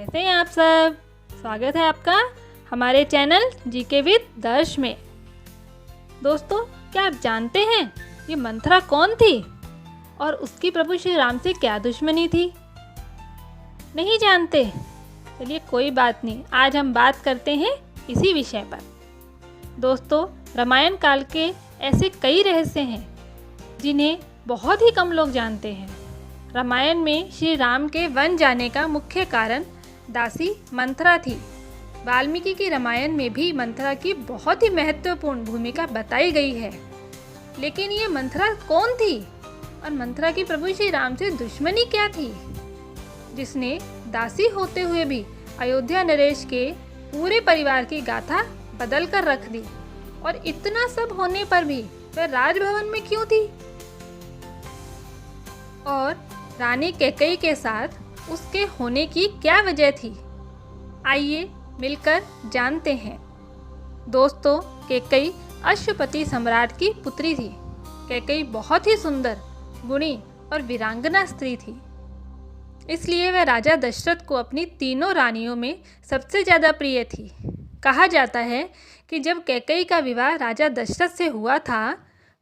कैसे हैं आप सब। स्वागत है आपका हमारे चैनल जीके विद दर्श में। दोस्तों, क्या आप जानते हैं ये मंथरा कौन थी और उसकी प्रभु श्री राम से क्या दुश्मनी थी? नहीं जानते? चलिए कोई बात नहीं, आज हम बात करते हैं इसी विषय पर। दोस्तों, रामायण काल के ऐसे कई रहस्य हैं जिन्हें बहुत ही कम लोग जानते हैं। रामायण में श्री राम के वन जाने का मुख्य कारण दासी मंथरा थी। वाल्मीकि की रामायण में भी मंथरा की बहुत ही महत्वपूर्ण भूमिका बताई गई है। लेकिन ये मंथरा कौन थी और मंथरा की प्रभु श्री राम से दुश्मनी क्या थी, जिसने दासी होते हुए भी अयोध्या नरेश के पूरे परिवार की गाथा बदल कर रख दी? और इतना सब होने पर भी वह राजभवन में क्यों थी? और रानी कैकेयी के साथ उसके होने की क्या वजह थी? आइए मिलकर जानते हैं। दोस्तों, कैकेयी अश्वपति सम्राट की पुत्री थी। कैकेयी बहुत ही सुंदर, गुणी और वीरांगना स्त्री थी। इसलिए वह राजा दशरथ को अपनी तीनों रानियों में सबसे ज़्यादा प्रिय थी। कहा जाता है कि जब कैकेयी का विवाह राजा दशरथ से हुआ था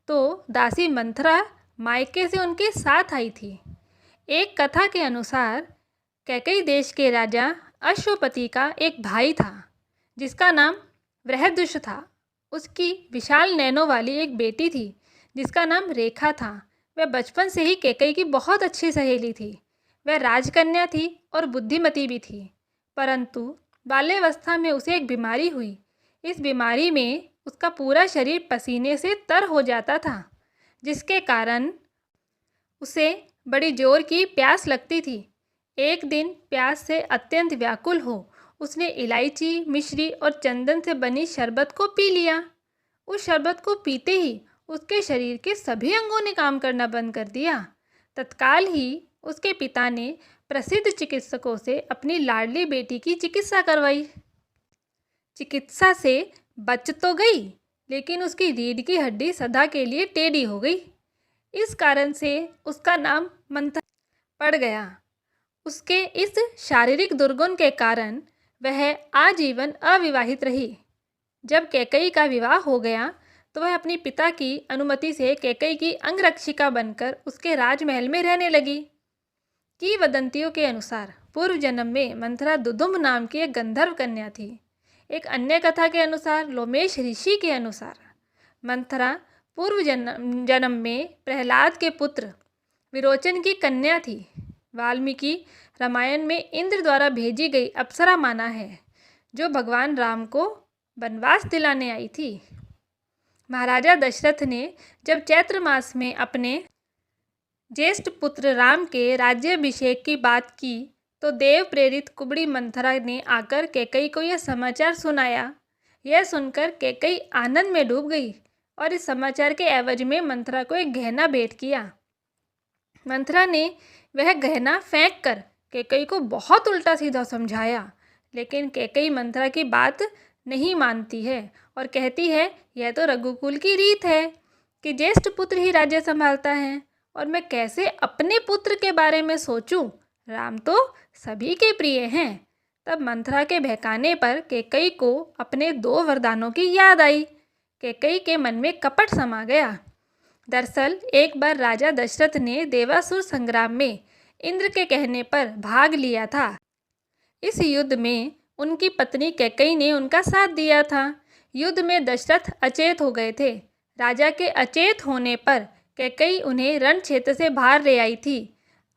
तो दासी मंथरा मायके से उनके साथ आई थी। एक कथा के अनुसार कैकेयी देश के राजा अश्वपति का एक भाई था जिसका नाम बृहदुष था। उसकी विशाल नैनों वाली एक बेटी थी जिसका नाम रेखा था। वह बचपन से ही कैकेयी की बहुत अच्छी सहेली थी। वह राजकन्या थी और बुद्धिमती भी थी, परंतु बाल्यावस्था में उसे एक बीमारी हुई। इस बीमारी में उसका पूरा शरीर पसीने से तर हो जाता था, जिसके कारण उसे बड़ी जोर की प्यास लगती थी। एक दिन प्यास से अत्यंत व्याकुल हो उसने इलायची, मिश्री और चंदन से बनी शरबत को पी लिया। उस शरबत को पीते ही उसके शरीर के सभी अंगों ने काम करना बंद कर दिया। तत्काल ही उसके पिता ने प्रसिद्ध चिकित्सकों से अपनी लाडली बेटी की चिकित्सा करवाई। चिकित्सा से बच तो गई, लेकिन उसकी रीढ़ की हड्डी सदा के लिए टेढ़ी हो गई। इस कारण से उसका नाम मंथरा पड़ गया। उसके इस शारीरिक दुर्गुण के कारण वह आजीवन अविवाहित रही। जब कैकेयी का विवाह हो गया तो वह अपनी पिता की अनुमति से कैकेयी की अंगरक्षिका बनकर उसके राजमहल में रहने लगी। किंवदंतियों के अनुसार पूर्व जन्म में मंथरा दुदुम्ब नाम की एक गंधर्व कन्या थी। एक अन्य कथा के अनुसार लोमेश ऋषि के अनुसार मंथरा पूर्व जन्म में प्रहलाद के पुत्र विरोचन की कन्या थी। वाल्मीकि रामायण में इंद्र द्वारा भेजी गई अप्सरा माना है, जो भगवान राम को वनवास दिलाने आई थी। महाराजा दशरथ ने जब चैत्र मास में अपने ज्येष्ठ पुत्र राम के राज्याभिषेक की बात की तो देव प्रेरित कुबड़ी मंथरा ने आकर कैकेयी को यह समाचार सुनाया। यह सुनकर कैकेयी आनंद में डूब गई और इस समाचार के एवज में मंथरा को एक गहना भेंट किया। मंथरा ने वह गहना फेंक कर कैकेयी को बहुत उल्टा सीधा समझाया, लेकिन कैकेयी मंथरा की बात नहीं मानती है और कहती है यह तो रघुकुल की रीत है कि ज्येष्ठ पुत्र ही राज्य संभालता है और मैं कैसे अपने पुत्र के बारे में सोचूं। राम तो सभी के प्रिय हैं। तब मंथरा के बहकाने पर कैकेयी को अपने 2 वरदानों की याद आई। कैकेयी के मन में कपट समा गया। दरअसल एक बार राजा दशरथ ने देवासुर संग्राम में इंद्र के कहने पर भाग लिया था। इस युद्ध में उनकी पत्नी कैकेयी ने उनका साथ दिया था। युद्ध में दशरथ अचेत हो गए थे। राजा के अचेत होने पर कैकेयी उन्हें रण क्षेत्र से बाहर ले आई थी।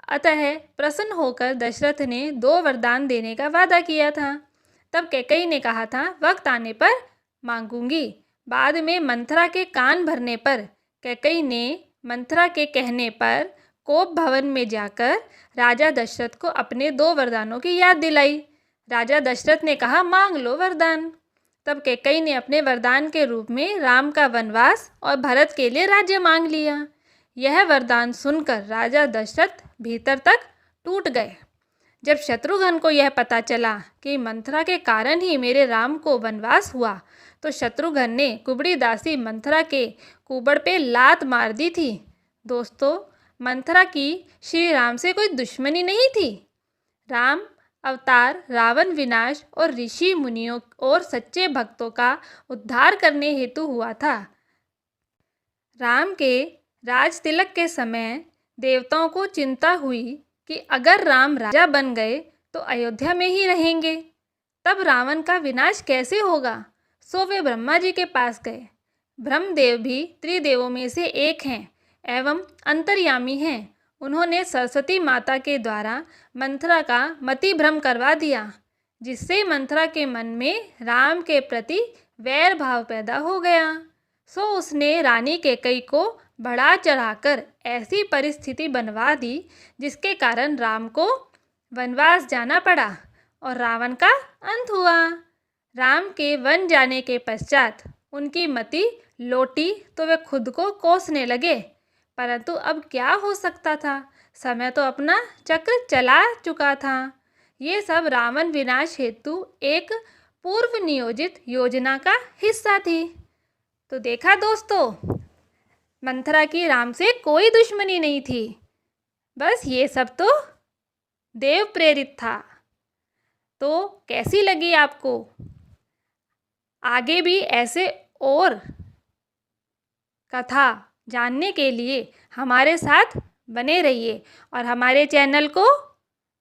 अतः प्रसन्न होकर दशरथ ने 2 वरदान देने का वादा किया था। तब कैकेयी ने कहा था वक्त आने पर मांगूंगी। बाद में मंथरा के कान भरने पर कैकेयी ने मंथरा के कहने पर कोप भवन में जाकर राजा दशरथ को अपने 2 वरदानों की याद दिलाई। राजा दशरथ ने कहा मांग लो वरदान। तब कैकेयी ने अपने वरदान के रूप में राम का वनवास और भरत के लिए राज्य मांग लिया। यह वरदान सुनकर राजा दशरथ भीतर तक टूट गए। जब शत्रुघ्न को यह पता चला कि मंथरा के कारण ही मेरे राम को वनवास हुआ तो शत्रुघ्न ने कुबड़ी दासी मंथरा के कुबड़ पे लात मार दी थी। दोस्तों, मंथरा की श्री राम से कोई दुश्मनी नहीं थी। राम अवतार रावण विनाश और ऋषि मुनियों और सच्चे भक्तों का उद्धार करने हेतु हुआ था। राम के राज तिलक के समय देवताओं को चिंता हुई कि अगर राम राजा बन गए तो अयोध्या में ही रहेंगे, तब रावण का विनाश कैसे होगा। सो वे ब्रह्मा जी के पास गए। ब्रह्मदेव भी त्रिदेवों में से एक हैं एवं अंतर्यामी हैं। उन्होंने सरस्वती माता के द्वारा मंथरा का मति भ्रम करवा दिया, जिससे मंथरा के मन में राम के प्रति वैर भाव पैदा हो गया। सो उसने रानी कैकेयी को बढ़ा चढ़ाकर ऐसी परिस्थिति बनवा दी जिसके कारण राम को वनवास जाना पड़ा और रावण का अंत हुआ। राम के वन जाने के पश्चात उनकी मति लौटी तो वे खुद को कोसने लगे, परंतु अब क्या हो सकता था, समय तो अपना चक्र चला चुका था। ये सब रावण विनाश हेतु एक पूर्व नियोजित योजना का हिस्सा थी। तो देखा दोस्तों, मंथरा की राम से कोई दुश्मनी नहीं थी, बस ये सब तो देव प्रेरित था। तो कैसी लगी आपको? आगे भी ऐसे और कथा जानने के लिए हमारे साथ बने रहिए और हमारे चैनल को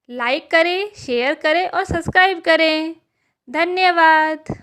लाइक करें, शेयर करें और सब्सक्राइब करें। धन्यवाद।